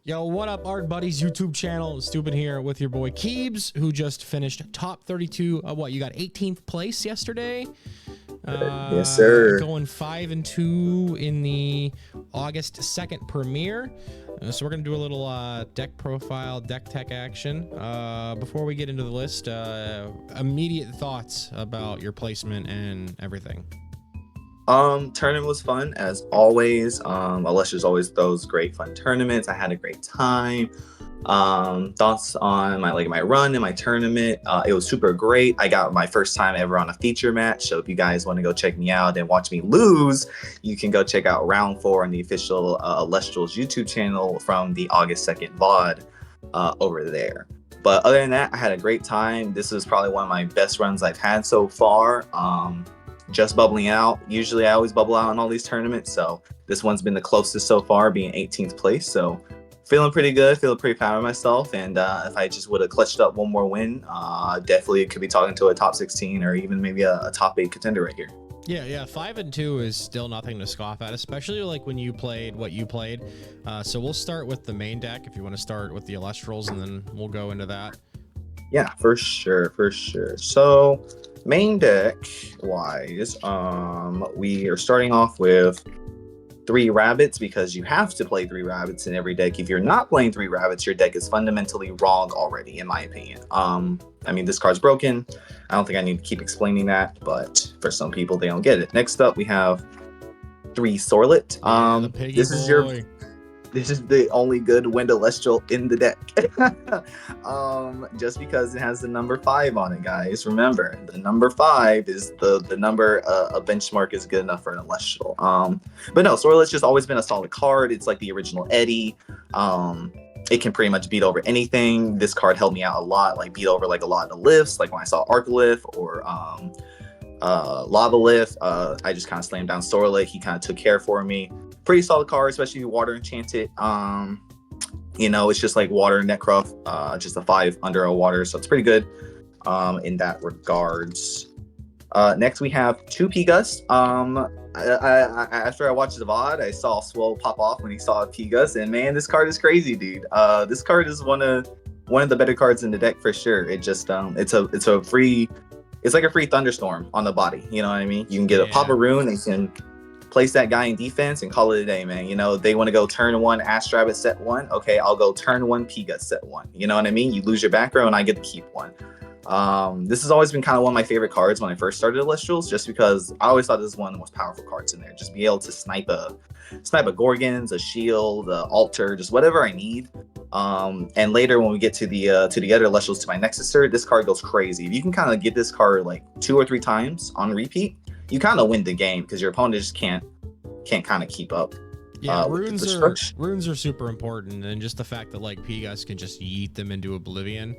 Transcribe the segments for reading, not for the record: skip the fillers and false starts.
Yo, what up, Art Buddies YouTube channel? Stupid here with your boy Keebs, who just finished top 32. What, you got 18th place yesterday? Yes, sir. Going 5-2 in the August 2nd premiere. So we're gonna do a little deck profile, deck tech action. Before we get into the list, immediate thoughts about your placement and everything. Tournament was fun as always. Alessia always throws great fun tournaments. I had a great time. Thoughts on my run in my tournament. It was super great. I got my first time ever on a feature match. So if you guys want to go check me out and watch me lose, you can go check out round 4 on the official Elestrals YouTube channel from the August 2nd VOD over there. But other than that, I had a great time. This is probably one of my best runs I've had so far. Just bubbling out. Usually I always bubble out in all these tournaments, so this one's been the closest so far, being 18th place. So feeling pretty good, feeling pretty proud of myself. And if I just would have clutched up one more win, definitely could be talking to a top 16 or even maybe a top 8 contender right here. Yeah, 5-2 is still nothing to scoff at, especially like when you played what you played. So we'll start with the main deck if you want to start with the Elestrals, and then we'll go into that. Yeah, for sure. So main deck wise, we are starting off with 3 rabbits because you have to play 3 rabbits in every deck. If you're not playing 3 rabbits, your deck is fundamentally wrong already, in my opinion. I mean, this card's broken. I don't think I need to keep explaining that, but for some people, they don't get it. Next up, we have 3 Sorlet. This is the only good Wind Celestial in the deck. Just because it has the number 5 on it, guys. Remember, the number 5 is the number a benchmark is good enough for an Celestial. But no, Sorlet's just always been a solid card. It's like the original Eddie. It can pretty much beat over anything. This card helped me out a lot, like beat over like a lot of lifts, like when I saw Arcalith or Lava Lift. I just kind of slammed down Sorlet. He kind of took care for me. Pretty solid card, especially water enchanted. You know, it's just like water Necroft, just a 5 under a water, so it's pretty good in that regards. Next we have 2 Pegas. After I watched the VOD, I saw Swole pop off when he saw Pegas, and man, this card is crazy, dude. This card is one of the better cards in the deck for sure. It just it's like a free thunderstorm on the body. You know what I mean? You can get a Papa Rune, and can place that guy in defense and call it a day, man. You know, they want to go turn 1 Astrabbit set 1. Okay, I'll go turn 1 Pegas set 1. You know what I mean? You lose your back row and I get to keep 1. This has always been kind of one of my favorite cards when I first started Elestrals, just because I always thought this was one of the most powerful cards in there. Just be able to snipe a Gorgons, a shield, a altar, just whatever I need. And later when we get to the other Elestrals, to my Nexuser, this card goes crazy. If you can kind of get this card like 2 or 3 times on repeat, you kind of win the game because your opponent just can't kind of keep up. Yeah, runes are super important, and just the fact that like Pegas can just yeet them into oblivion.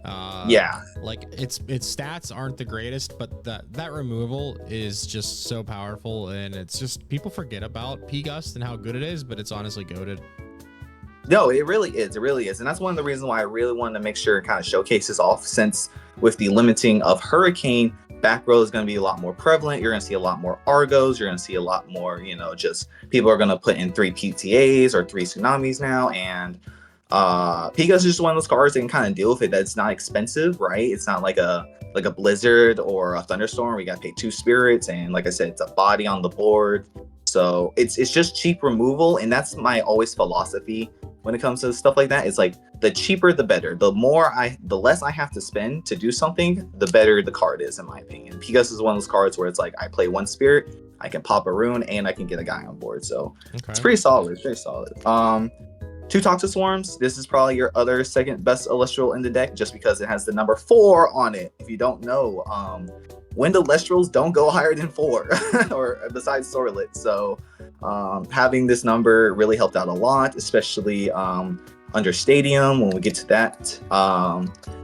Like its stats aren't the greatest, but that removal is just so powerful, and it's just people forget about Pegas and how good it is, but it's honestly goated. No, it really is. And that's one of the reasons why I really wanted to make sure and kind of showcase this off, since with the limiting of Hurricane, back row is going to be a lot more prevalent. You're going to see a lot more Argos. You're going to see a lot more, you know, just people are going to put in 3 PTAs or 3 Tsunamis now. And Pegas is just one of those cards that can kind of deal with it. That's not expensive, right? It's not like a Blizzard or a Thunderstorm. We got to pay 2 spirits. And like I said, it's a body on the board. So it's just cheap removal. And that's my always philosophy when it comes to stuff like that. It's like the cheaper, the better. The less I have to spend to do something, the better the card is, in my opinion. Pegas is one of those cards where it's like I play 1 spirit, I can pop a rune, and I can get a guy on board. So It's pretty solid. It's very solid. 2 Toxic Swarms. This is probably your other second best Celestial in the deck, just because it has the number 4 on it. If you don't know, Wind Elestrals don't go higher than 4, or besides Sorlet. So having this number really helped out a lot, especially under Stadium when we get to that.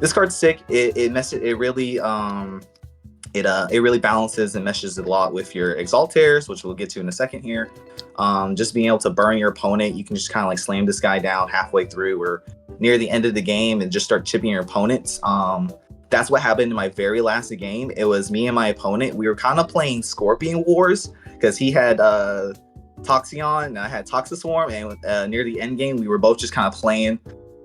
This card's sick. It really balances and meshes a lot with your Exaltaires, which we'll get to in a second here. Just being able to burn your opponent, you can just kind of like slam this guy down halfway through or near the end of the game and just start chipping your opponents. That's what happened in my very last game. It was me and my opponent. We were kind of playing Scorpion Wars because he had Toxion, and I had Toxiswarm, and near the end game, we were both just kind of playing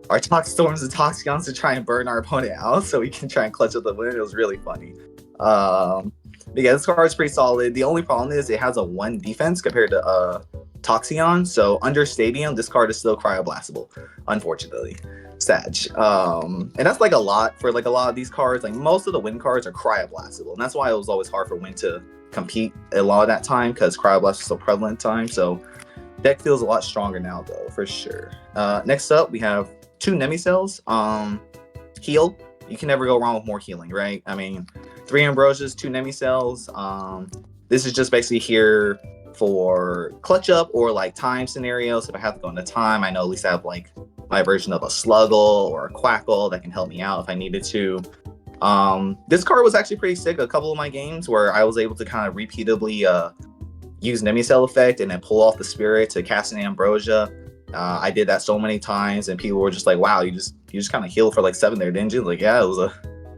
our Toxistorms and Toxions to try and burn our opponent out so we can try and clutch up the win. It was really funny. But yeah, this card is pretty solid. The only problem is it has a 1 defense compared to Toxion. So under Stadium, this card is still cryoblastable, unfortunately. Sag. And that's like a lot for like a lot of these cards. Like most of the Wind cards are cryoblastable, and that's why it was always hard for Wind to compete a lot of that time, because cryoblast is so prevalent time. So deck feels a lot stronger now though, for sure. Next up, we have 2 Nemicells. Heal. You can never go wrong with more healing, right? I mean, 3 Ambrosias, 2 Nemicells. This is just basically here for clutch up or like time scenarios. If I have to go into time, I know at least I have like my version of a Sluggle or a Quackle that can help me out if I needed to. This card was actually pretty sick. A couple of my games where I was able to kind of repeatedly use Nemicell effect and then pull off the Spirit to cast an Ambrosia. I did that so many times, and people were just like, "Wow, you just kind of healed for like 7 there, didn't you?" Like, yeah,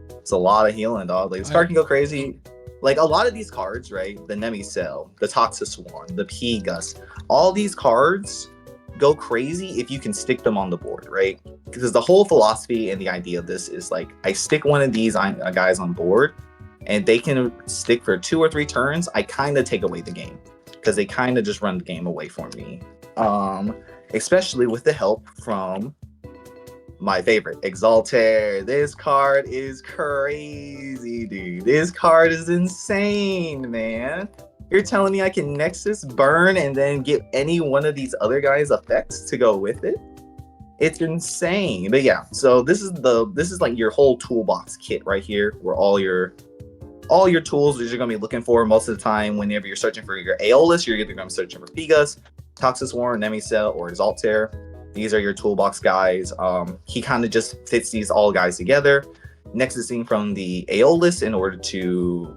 it's a lot of healing, dog. Like this card can go crazy. Like a lot of these cards, right? The Nemicell, the Toxiswarm, the Pegas, all these cards go crazy if you can stick them on the board, right? Because the whole philosophy and the idea of this is like, I stick one of these guys on board, and they can stick for 2 or 3 turns. I kind of take away the game because they kind of just run the game away for me. Especially with the help from my favorite, Exaltair. This card is crazy, dude. This card is insane, man. You're telling me I can Nexus, burn, and then get any one of these other guys' effects to go with it? It's insane. But yeah, so this is like your whole toolbox kit right here, where all your tools that you're gonna be looking for most of the time. Whenever you're searching for your Aeolus, you're either gonna be searching for Pegas, Toxiswarm, Nemicell, or Exaltair. These are your toolbox guys. He kind of just fits these all guys together, nexusing from the Aeolus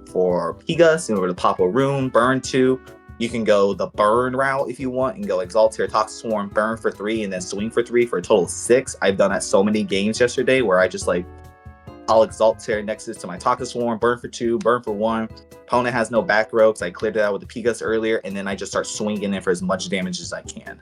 for Pegas, in order to pop a rune, burn 2. You can go the burn route if you want and go Exaltair, Toxiswarm, burn for 3, and then swing for 3 for a total of 6. I've done that so many games yesterday where I just like, I'll Exaltair Nexus to my Toxiswarm, burn for 2, burn for 1. Opponent has no back row because I cleared it out with the Pegas earlier, and then I just start swinging in for as much damage as I can.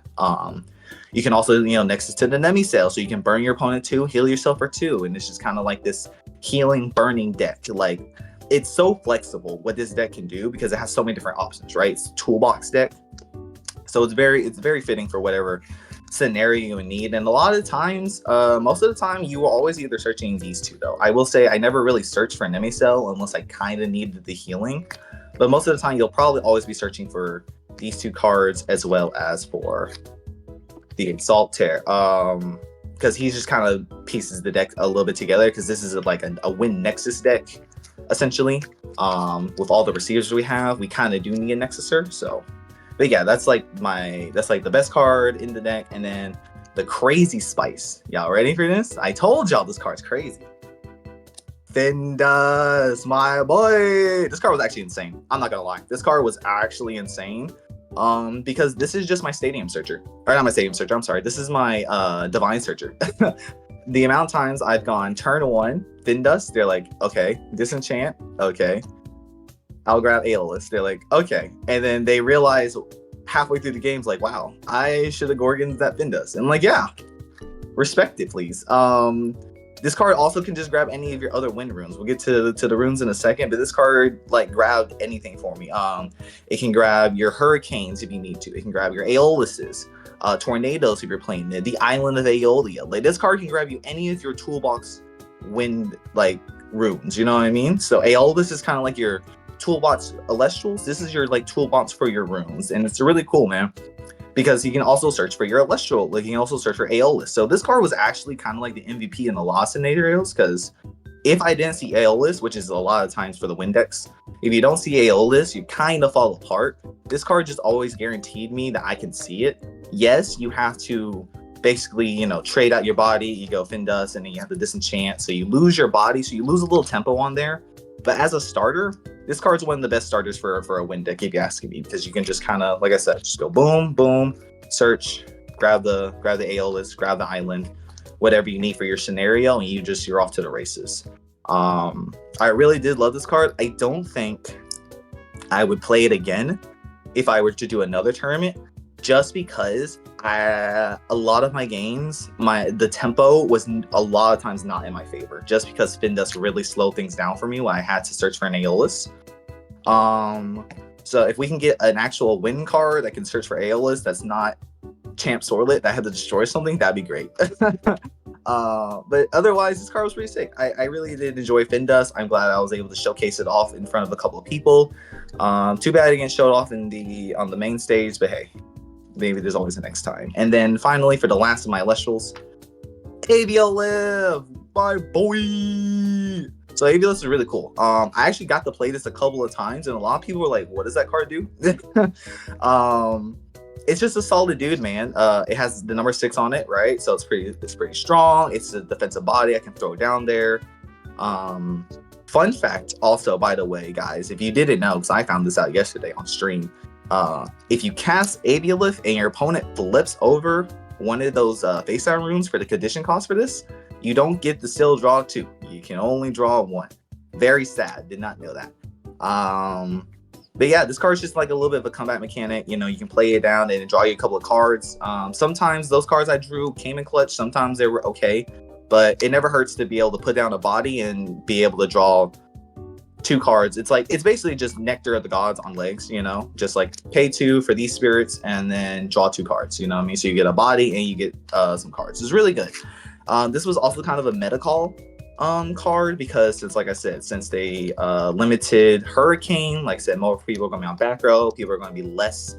You can also, Nexus to the Nemicell, so you can burn your opponent 2, heal yourself for 2, and it's just kind of like this healing, burning deck. Like, it's so flexible what this deck can do because it has so many different options, right? It's a toolbox deck, so it's very fitting for whatever scenario you need. And a lot of times, most of the time, you will always either searching these 2 though. I will say I never really searched for Nemicell unless I kind of needed the healing, but most of the time you'll probably always be searching for these 2 cards as well as for the Exaltair, because he just kind of pieces the deck a little bit together, because this is like a Wind Nexus deck essentially. With all the receivers we have, we kind of do need a Nexuser. So, but yeah, that's like the best card in the deck. And then the crazy spice. Y'all ready for this? I told y'all this card's crazy. Findus, my boy. This card was actually insane. I'm not gonna lie. This card was actually insane. Because this is just my Stadium Searcher. Or not my Stadium Searcher, I'm sorry. This is my Divine Searcher. The amount of times I've gone turn 1, Findus, they're like, okay. Disenchant, okay. I'll grab Aeolus, they're like, okay. And then they realize halfway through the game's like, wow, I should have Gorgoned that Findus. And I'm like, yeah, respect it, please. This card also can just grab any of your other wind runes. We'll get to the runes in a second, but this card like grabbed anything for me. It can grab your hurricanes if you need to. It can grab your Aeoluses, tornadoes if you're playing the island of Aeolia. Like this card can grab you any of your toolbox wind like runes. You know what I mean? So Aeolus is kind of like your toolbox Elestrals. This is your like toolbox for your runes, and it's really cool, man. Because you can also search for your Elestral, like you can also search for Aeolus. So this card was actually kind of like the MVP in the Law scenarios, because if I didn't see Aeolus, which is a lot of times for the Wind decks, if you don't see Aeolus, you kind of fall apart. This card just always guaranteed me that I can see it. Yes, you have to basically, trade out your body. You go Findus, and then you have to disenchant. So you lose your body, so you lose a little tempo on there. But as a starter, this card's one of the best starters for a Wind deck, if you ask me, because you can just kind of, like I said, just go boom, boom, search, grab the Aeolus, grab the island, whatever you need for your scenario, and you're off to the races. I really did love this card. I don't think I would play it again if I were to do another tournament, just because a lot of my games, the tempo was a lot of times not in my favor, just because Findus really slowed things down for me when I had to search for an Aeolus. So if we can get an actual win card that can search for Aeolus that's not Champ Sorlet that had to destroy something, that'd be great. But otherwise, this card was pretty sick. I really did enjoy Findus. I'm glad I was able to showcase it off in front of a couple of people. Too bad it didn't show it off on the main stage, but hey, maybe there's always a next time. And then finally, for the last of my Elestrals, Aeolus, my boy. So Aeolus is really cool. I actually got to play this a couple of times, and a lot of people were like, "What does that card do?" It's just a solid dude, man. It has the number 6 on it, right? So it's pretty strong. It's a defensive body. I can throw down there. Fun fact, also, by the way, guys, if you didn't know, because I found this out yesterday on stream, if you cast Aeolus and your opponent flips over one of those face down runes for the condition cost for this, you don't get to still draw 2. You can only draw 1. Very sad. Did not know that. But yeah, this card's just like a little bit of a comeback mechanic. You know, you can play it down and draw you a couple of cards. Sometimes those cards I drew came in clutch. Sometimes they were okay. But it never hurts to be able to put down a body and be able to draw 2 cards. It's basically just Nectar of the Gods on legs, you know? Just like pay 2 for these spirits and then draw 2 cards, you know what I mean? So you get a body and you get some cards. It's really good. This was also kind of a meta call card because like I said, since they limited Hurricane, like I said, more people are going to be on back row, people are going to be less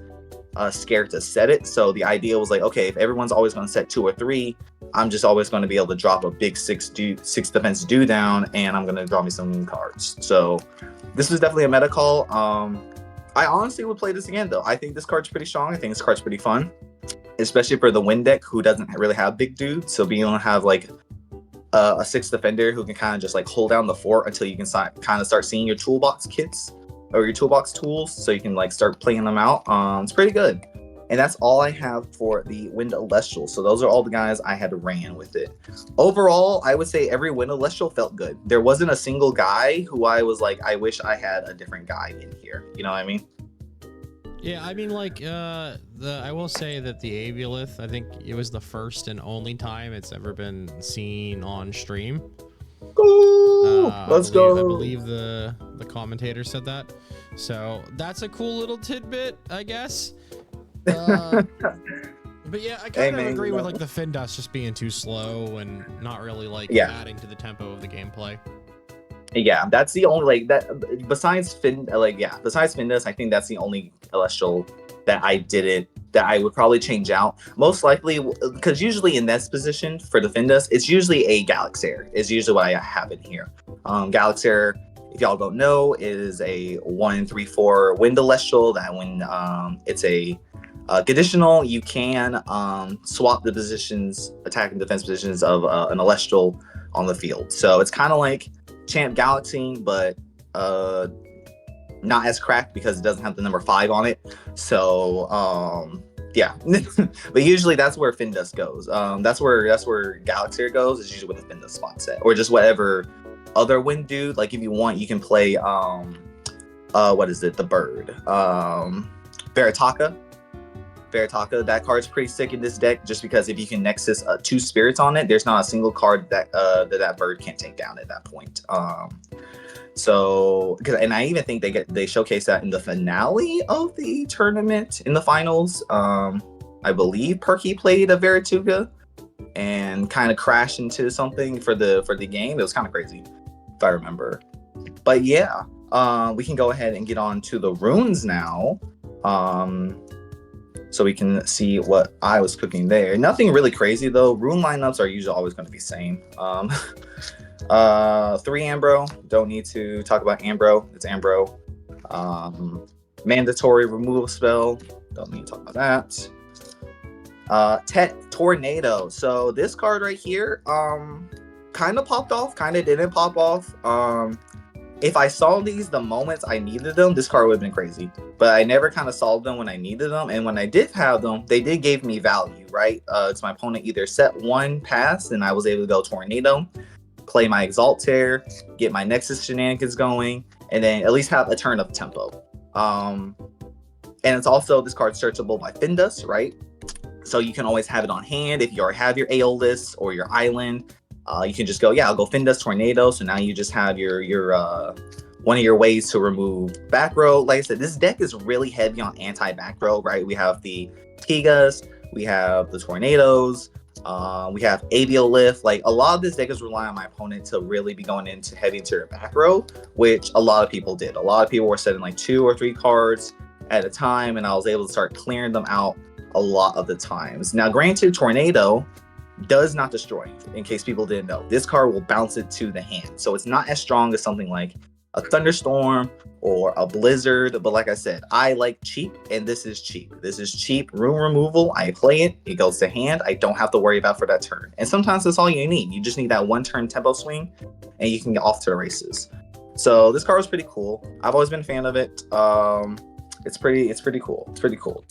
scared to set it. So the idea was like, okay, if everyone's always going to set 2 or 3, I'm just always going to be able to drop a big 6 defense do down, and I'm going to draw me some cards. So this was definitely a meta call. I honestly would play this again, though. I think this card's pretty strong. I think this card's pretty fun, especially for the win deck who doesn't really have big dudes. So being able to have like a 6 defender who can kind of just like hold down the fort until you can kind of start seeing your toolbox kits or your toolbox tools, so you can like start playing them out. It's pretty good. And that's all I have for the Wind Elestrals. So those are all the guys I had ran with it. Overall, I would say every Wind Elestral felt good. There wasn't a single guy who I was like, I wish I had a different guy in here. You know what I mean? Yeah, I mean, like, I will say that the Aeolus, I think it was the first and only time it's ever been seen on stream. Ooh, let's go. I believe the commentator said that. So that's a cool little tidbit, I guess. But yeah, I kind of agree with like the Findus just being too slow and not really like adding to the tempo of the gameplay. Yeah, that's the only besides Findus, I think that's the only Celestial that I would probably change out. Most likely, because usually in this position for the Findus, it's usually a Galaxair is usually what I have in here. Galaxair, if y'all don't know, is a 1/3/4 Wind Celestial that when it's a conditional, you can swap the positions, attack and defense positions of an Celestial on the field. So it's kind of like Champ Galaxy, but not as cracked because it doesn't have the number 5 on it. So yeah, but usually that's where Findus goes. That's where Galaxy goes. Is usually with the Findus spot set, or just whatever other wind dude. Like if you want, you can play what is it? The bird, Veritaka. That card's pretty sick in this deck, just because if you can Nexus 2 spirits on it, there's not a single card that that bird can't take down at that point. So, and I even think they showcase that in the finale of the tournament in the finals. I believe Perky played a Verituga and kind of crashed into something for the game. It was kind of crazy, if I remember. But yeah, we can go ahead and get on to the runes now. So we can see what I was cooking there. Nothing really crazy though. Rune lineups are usually always going to be same. 3 Ambro. Don't need to talk about Ambro. It's Ambro. Mandatory removal spell. Don't need to talk about that. Tet Tornado. So this card right here, kind of popped off, kind of didn't pop off. If I saw these the moments I needed them, this card would have been crazy. But I never kind of saw them when I needed them. And when I did have them, they did give me value, right? It's my opponent either set 1 pass and I was able to go Tornado, play my Exaltair, get my Nexus shenanigans going, and then at least have a turn of tempo. And it's also, this card's searchable by Findus, right? So you can always have it on hand. If you already have your Aeolus or your island, you can just go, yeah, I'll go Findus Tornado. So now you just have your one of your ways to remove back row. Like I said, this deck is really heavy on anti-back row, right? We have the Tigas, we have the Tornadoes, we have Avial Lift. Like, a lot of this deck is relying on my opponent to really be going into heavy into their back row, which a lot of people did. A lot of people were setting like 2 or 3 cards at a time, and I was able to start clearing them out a lot of the times. Now, granted, Tornado does not destroy, in case people didn't know. This card will bounce it to the hand. So it's not as strong as something like a Thunderstorm or a Blizzard. But like I said, I like cheap, and this is cheap. This is cheap room removal. I play it, it goes to hand. I don't have to worry about for that turn. And sometimes that's all you need. You just need that 1 turn tempo swing, and you can get off to the races. So this card was pretty cool. I've always been a fan of it. It's pretty cool. It's pretty cool.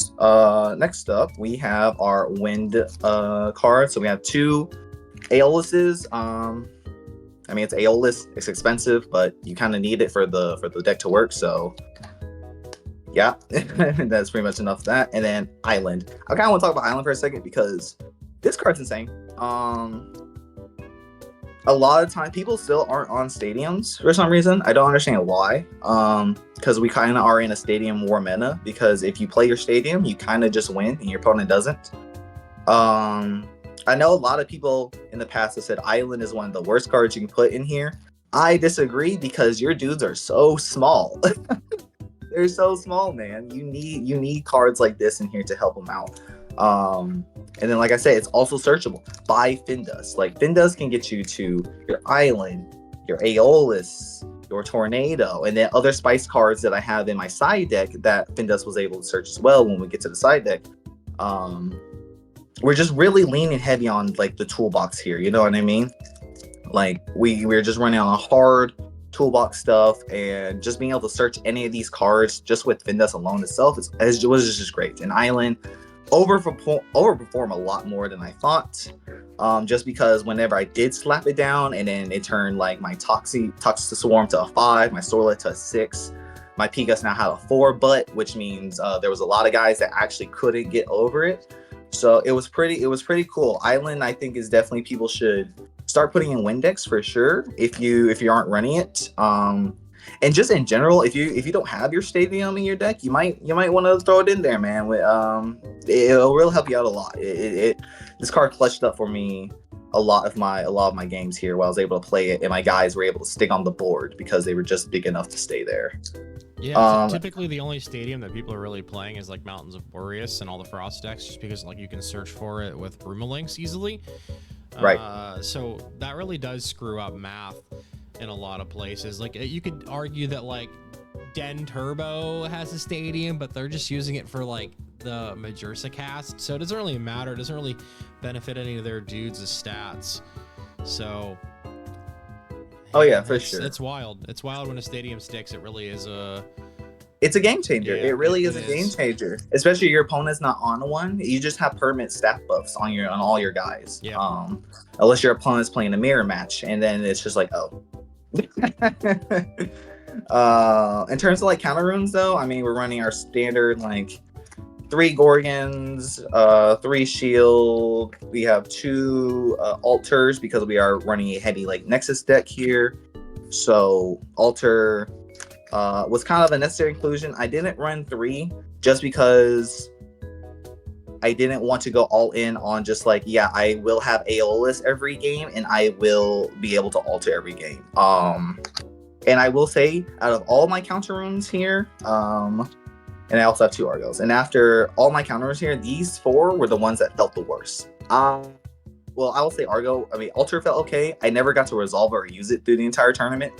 Next up, we have our Wind card. So we have 2 Aeoluses. I mean, it's Aeolus. It's expensive, but you kind of need it for the deck to work. So yeah, that's pretty much enough of that. And then Island. I kind of want to talk about Island for a second because this card's insane. A lot of time people still aren't on stadiums for some reason. I don't understand why. Because we kind of are in a stadium war meta, because if you play your stadium, you kind of just win and your opponent doesn't. I know a lot of people in the past have said Island is one of the worst cards you can put in here. I disagree, because your dudes are so small. They're so small, man. You need cards like this in here to help them out. And then, like I said, it's also searchable by Findus. Like, Findus can get you to your Island, your Aeolus, your Tornado, and then other spice cards that I have in my side deck that Findus was able to search as well when we get to the side deck. We're just really leaning heavy on, like, the toolbox here. You know what I mean? Like, we're just running on a hard toolbox stuff, and just being able to search any of these cards just with Findus alone itself was just great. And Island overperform a lot more than I thought, just because whenever I did slap it down, and then it turned like my Toxic Swarm to a 5, my Sorlet to a 6, my Pigas now had a 4, which means there was a lot of guys that actually couldn't get over it. So it was pretty cool. Island, I think, is definitely, people should start putting in Windex for sure if you aren't running it. And just in general, if you don't have your stadium in your deck, you might want to throw it in there, man. It'll really help you out a lot. This card clutched up for me a lot of my games here, while I was able to play it, and my guys were able to stick on the board because they were just big enough to stay there. Yeah, typically the only stadium that people are really playing is like Mountains of Boreas and all the Frost decks, just because like you can search for it with Brumalinks easily. Right. So that really does screw up math in a lot of places. Like, you could argue that like Den Turbo has a stadium, but they're just using it for like the Majursa cast, so it doesn't really matter. It doesn't really benefit any of their dudes' stats. So oh yeah, for sure. It's wild. It's wild when a stadium sticks. It really is it's a game changer. Yeah, it really is a game changer. Especially your opponent's not on one. You just have permanent stat buffs on all your guys. Yeah. Unless your opponent's playing a mirror match, and then it's just like, oh. In terms of like counter runes, though, I mean, we're running our standard like 3 Gorgons, 3 Shield. We have 2 Altars, because we are running a heavy like Nexus deck here. So Altar was kind of a necessary inclusion. I didn't run 3 just because I didn't want to go all in on just like, yeah, I will have Aeolus every game, and I will be able to alter every game. And I will say, out of all my counter runes here, and I also have 2 Argos, and after all my counter runes here, these 4 were the ones that felt the worst. Well, I will say Argo, I mean, Altar felt okay. I never got to resolve or use it through the entire tournament,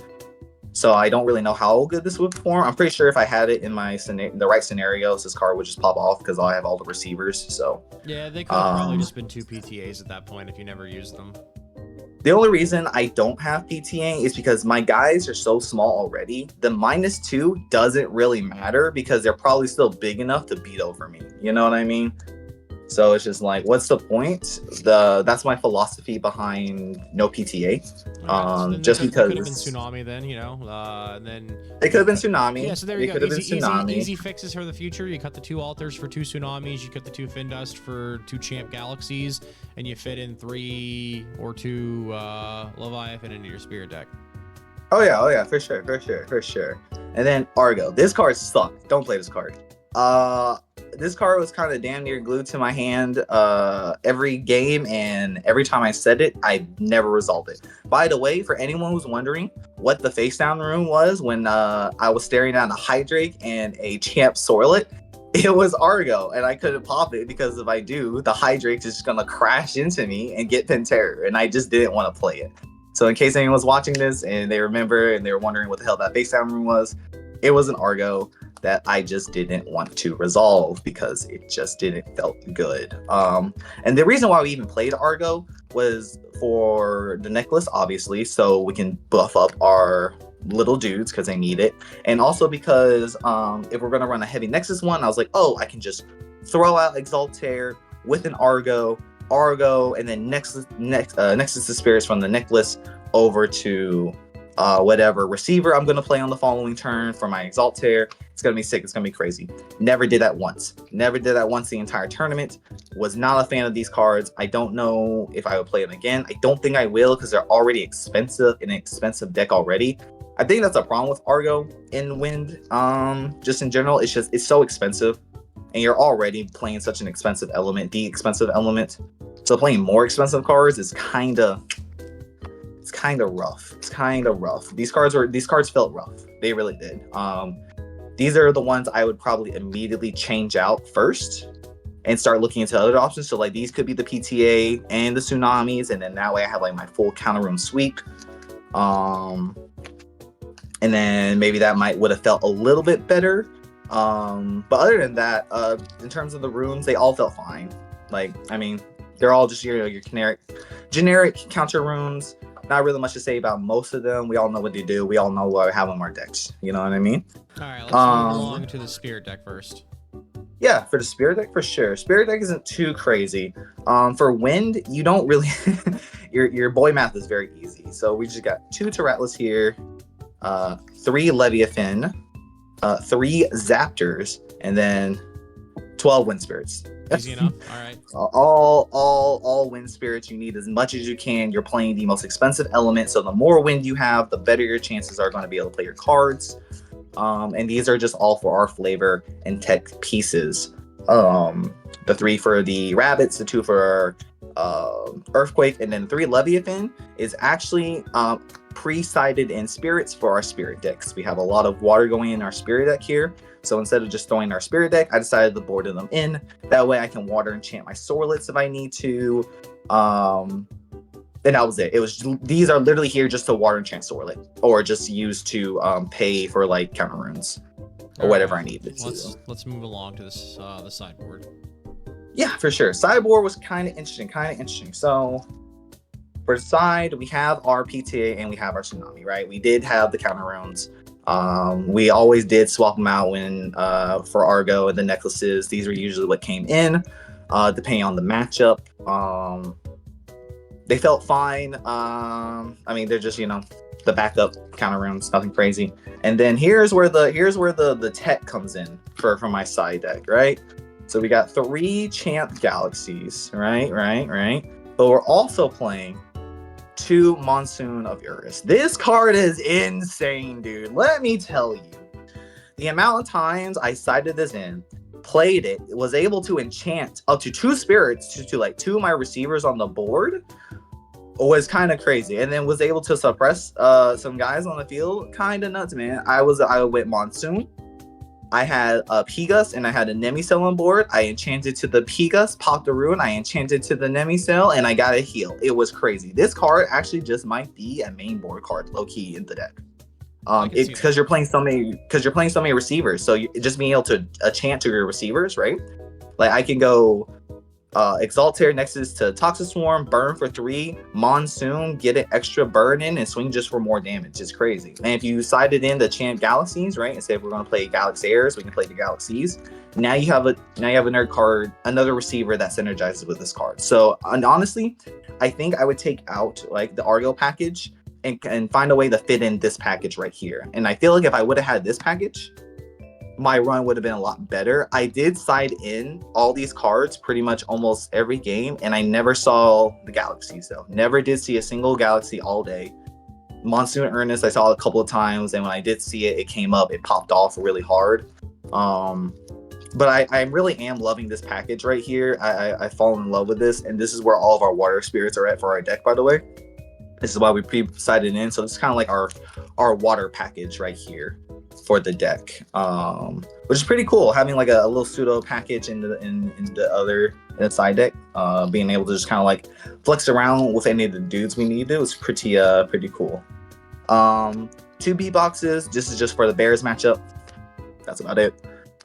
so I don't really know how good this would perform. I'm pretty sure if I had it in the right scenarios, this card would just pop off, because I have all the receivers. So yeah, they could have probably just been 2 PTAs at that point if you never used them. The only reason I don't have PTA is because my guys are so small already. The -2 doesn't really matter, because they're probably still big enough to beat over me. You know what I mean? So it's just like, what's the point? That's my philosophy behind no PTA. Just because it could have been Tsunami then, and then it could have been Tsunami. Yeah, so there you go. Easy fixes for the future. You cut the 2 altars for 2 Tsunamis. You cut the 2 Findust for 2 Champ Galaxies, and you fit in 3 or 2 Leviathan into your Spirit deck. Oh yeah, for sure. And then Argo. This card sucked. Don't play this card. This card was kind of damn near glued to my hand every game, and every time I said it, I never resolved it. By the way, for anyone who's wondering what the face down room was when I was staring down a Hydrake and a Champ Sorlet, it was Argo, and I couldn't pop it because if I do, the Hydrake is just gonna crash into me and get Pentair, and I just didn't want to play it. So in case anyone's watching this and they remember and they were wondering what the hell that face down room was, it was an Argo that I just didn't want to resolve because it just didn't felt good. And the reason why we even played Argo was for the necklace, obviously, so we can buff up our little dudes because they need it. And also because if we're gonna run a heavy Nexus one, I was like, oh, I can just throw out Exaltair with an Argo, and then Nexus the spirits from the necklace over to whatever receiver I'm going to play on the following turn for my Exaltair. It's going to be sick. It's going to be crazy. Never did that once the entire tournament. Was not a fan of these cards. I don't know if I would play them again. I don't think I will because they're already expensive, an expensive deck already. I think that's a problem with Argo in Wind. Just in general, it's so expensive, and you're already playing such an expensive element, the expensive element. So playing more expensive cards is kind of rough. These cards felt rough. They really did. These are the ones I would probably immediately change out first and start looking into other options. So like these could be the PTA and the Tsunamis, and then that way I have like my full counter room sweep. And then maybe that would have felt a little bit better. But other than that, in terms of the rooms, they all felt fine. Like, I mean, they're all just your generic counter rooms. Not really much to say about most of them. We all know what they do. We all know what I have on our decks. You know what I mean? All right, let's move along to the Spirit deck first. Yeah, for the Spirit deck, for sure. Spirit deck isn't too crazy. For Wind, you don't really... your boy math is very easy. So we just got 2 Terratlas here, 3 Leviathan, 3 Zaptors, and then 12 Wind Spirits. Easy enough. All right. All Wind Spirits. You need as much as you can. You're playing the most expensive element, so the more wind you have, the better your chances are going to be able to play your cards. And these are just all for our flavor and tech pieces. The 3 for the rabbits, the 2 for Earthquake, and then 3 Leviathan is actually pre-sided in spirits for our spirit decks. We have a lot of water going in our spirit deck here. So instead of just throwing our spirit deck, I decided to board them in. That way I can water enchant my Sorlets if I need to. And that was it. These are literally here just to water enchant Sorlet, or just used to pay for like counter runes or whatever I needed to. Let's move along to this the sideboard. Yeah, for sure. Sideboard was kind of interesting. So for the side, we have our PTA and we have our Tsunami, right? We did have the counter runes. We always did swap them out when for Argo and the necklaces. These were usually what came in, depending on the matchup. They felt fine. I mean, they're just, the backup counter runes, nothing crazy. And then here's where the tech comes in for my side deck, right? So we got 3 Champ Galaxies, right? But we're also playing 2 Monsoon of Urus. This card is insane, dude. Let me tell you. The amount of times I sided this in, played it, was able to enchant up to 2 spirits to like 2 of my receivers on the board was kind of crazy. And then was able to suppress some guys on the field. Kind of nuts, man. I went Monsoon. I had a Pegas and I had a Nemicel on board. I enchanted to the Pegas, popped a rune. I enchanted to the Nemicel, and I got a heal. It was crazy. This card actually just might be a main board card, low key in the deck. Because you're playing so many receivers. So just being able to enchant to your receivers, right? Like I can go Exaltair Nexus to Toxic Swarm, burn for 3, Monsoon, get an extra burn in and swing just for more damage. It's crazy. And if you sided in the Champ Galaxies, right, and say if we're gonna play Galaxiers, we can play the Galaxies. Now you have another card, another receiver that synergizes with this card. So and honestly, I think I would take out like the Argo package and find a way to fit in this package right here. And I feel like if I would have had this package, my run would have been a lot better. I did side in all these cards pretty much almost every game, and I never saw the Galaxies though. Never did see a single Galaxy all day. Monsoon Ernest I saw a couple of times, and when I did see it, it came up, it popped off really hard. But I really am loving this package right here. I fall in love with this, and this is where all of our water spirits are at for our deck, by the way. This is why we pre-sided in, so it's kind of like our water package right here for the deck, which is pretty cool. Having like a little pseudo package in the side deck, being able to just kind of like flex around with any of the dudes we need to is pretty cool. 2 B boxes. This is just for the Bears matchup. That's about it.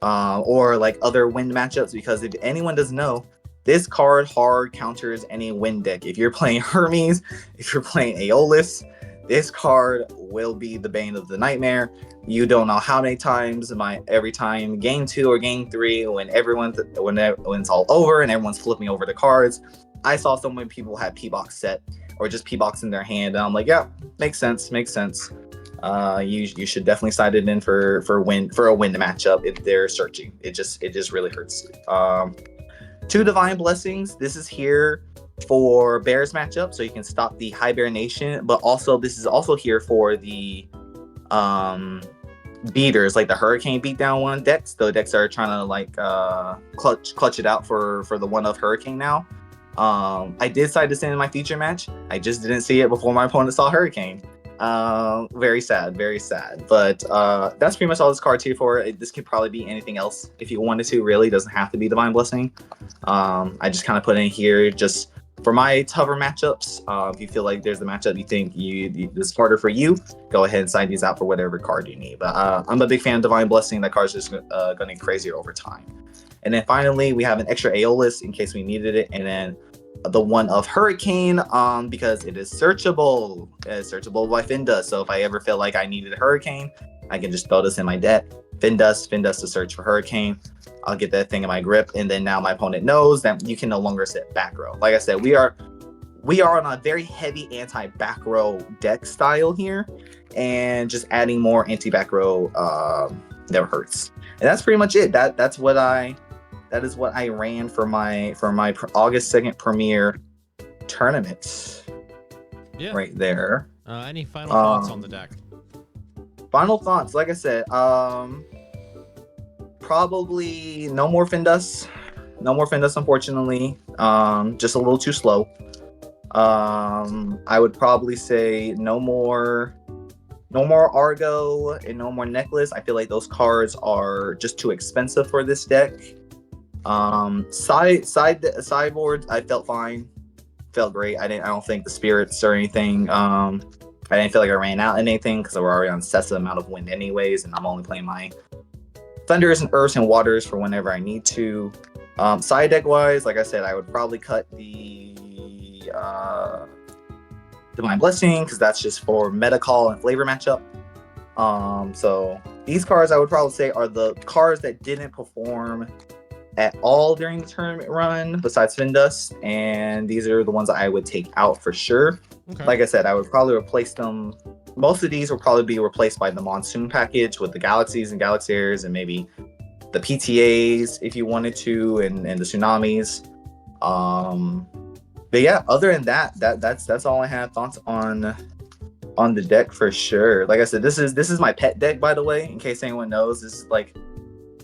Or like other wind matchups, because if anyone doesn't know, this card hard counters any wind deck. If you're playing Hermes, if you're playing Aeolus, this card will be the bane of the nightmare. You don't know how many times every time game 2 or game 3 when it's all over and everyone's flipping over the cards, I saw so many people had P-Box set or just P-Box in their hand, and I'm like, yeah, makes sense. You should definitely side it in for a win matchup if they're searching. It just really hurts. 2 Divine Blessings. This is here for Bears matchup, so you can stop the hibernation, but also this is also here for the beaters, like the Hurricane beatdown one decks. The decks are trying to like clutch it out for the one of Hurricane now. I did side this in my feature match. I just didn't see it before my opponent saw Hurricane. Very sad. But that's pretty much all this card's here for. This could probably be anything else if you wanted to. Really, it doesn't have to be Divine Blessing. I just kind of put in here just for my tougher matchups. If you feel like there's a matchup you think this is harder for you, go ahead and side these out for whatever card you need. But I'm a big fan of Divine Blessing. That card's just gonna get crazier over time. And then finally, we have an extra Aeolus in case we needed it, and then the one of Hurricane, because it is searchable. It's searchable by Findus. So if I ever feel like I needed a Hurricane, I can just throw this in my deck. Findus to search for Hurricane. I'll get that thing in my grip, and then now my opponent knows that you can no longer set back row. Like I said, we are on a very heavy anti-back row deck style here, and just adding more anti-back row never hurts. And that's pretty much it. That is what I ran for my August 2nd Premier Tournament. Yeah. Right there. Any final thoughts on the deck? Final thoughts, like I said, probably no more Findus. No more Findus, unfortunately. Just a little too slow. I would probably say no more Argo and no more Necklace. I feel like those cards are just too expensive for this deck. Sideboard, I felt fine, felt great. I don't think the spirits or anything. I didn't feel like I ran out anything because we're already on excessive amount of wind anyways, and I'm only playing my thunders and earths and waters for whenever I need to. Side deck wise, like I said, I would probably cut the Divine Blessing because that's just for meta call and flavor matchup. So these cards I would probably say are the cards that didn't perform at all during the tournament run besides Findus, and these are the ones I would take out for sure. Okay. Like I said, I would probably replace them. Most of these will probably be replaced by the Monsoon package with the Galaxies and Galaxiers, and maybe the PTAs if you wanted to, and the Tsunamis. But yeah, other than that's all I have thoughts on the deck for sure. Like I said, this is my pet deck, by the way, in case anyone knows. This is like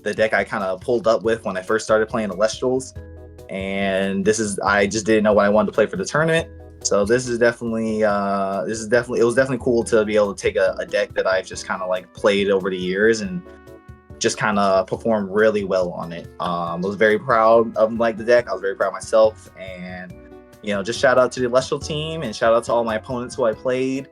the deck I kind of pulled up with when I first started playing Elestrals, and I just didn't know what I wanted to play for the tournament. So this is definitely it was definitely cool to be able to take a deck that I've just kind of like played over the years and just kind of performed really well on it. I was very proud of the deck. I was very proud of myself, and just shout out to the Celestial team and shout out to all my opponents who I played.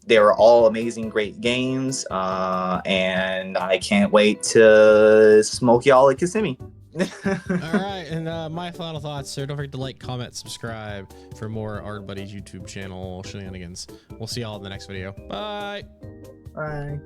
They were all amazing, great games, and I can't wait to smoke y'all at Kissimmee. All right, and my final thoughts. So don't forget to like, comment, subscribe for more Ard Buddies YouTube channel shenanigans. We'll see y'all in the next video. Bye. Bye.